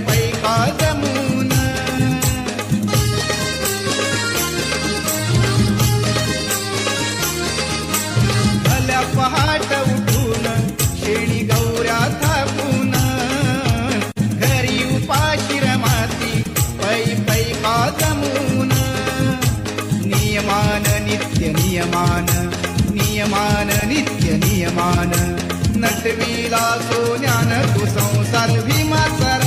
पै का जमून. भल्या पहाट उठून शेणी गौऱ्या थापून घरी उपाशी रमाती पै पै का जमून. नियमान नित्य नियमान नियमान नित्य नियमान नटविला सोन्यान तू संसार भीमाचा